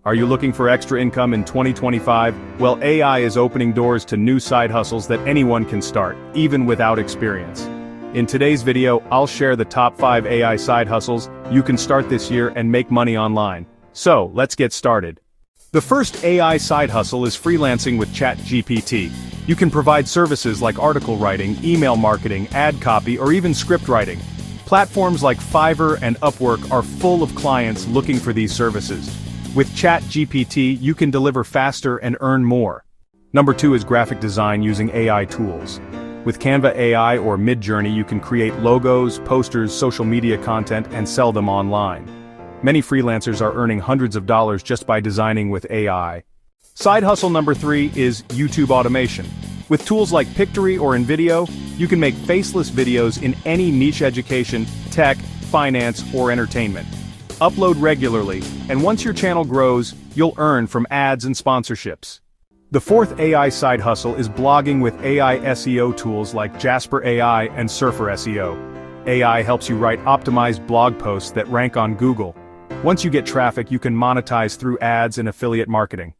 Are you looking for extra income in 2025? Well, AI is opening doors to new side hustles that anyone can start, even without experience. In today's video, I'll share the top 5 AI side hustles you can start this year and make money online. So, let's get started. The first AI side hustle is freelancing with ChatGPT. You can provide services like article writing, email marketing, ad copy, or even script writing. Platforms like Fiverr and Upwork are full of clients looking for these services. With ChatGPT, you can deliver faster and earn more. Number 2 is graphic design using AI tools. With Canva AI or Midjourney, you can create logos, posters, social media content, and sell them online. Many freelancers are earning hundreds of dollars just by designing with AI. Side hustle number 3 is YouTube automation. With tools like Pictory or InVideo, you can make faceless videos in any niche: education, tech, finance, or entertainment. Upload regularly, and once your channel grows, you'll earn from ads and sponsorships. The fourth AI side hustle is blogging with AI SEO tools like Jasper AI and Surfer SEO. AI helps you write optimized blog posts that rank on Google. Once you get traffic, you can monetize through ads and affiliate marketing.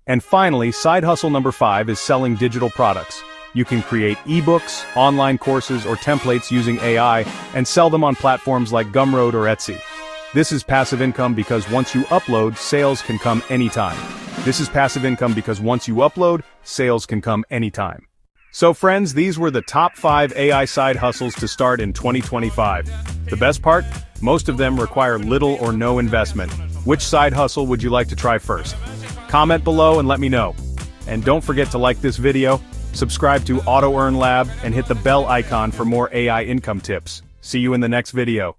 And finally, side hustle number 5 is selling digital products. You can create ebooks, online courses, or templates using AI and sell them on platforms like Gumroad or Etsy. This is passive income because once you upload, sales can come anytime. So friends, these were the top 5 AI side hustles to start in 2025. The best part? Most of them require little or no investment. Which side hustle would you like to try first? Comment below and let me know. And don't forget to like this video, subscribe to Auto Earn Lab, and hit the bell icon for more AI income tips. See you in the next video.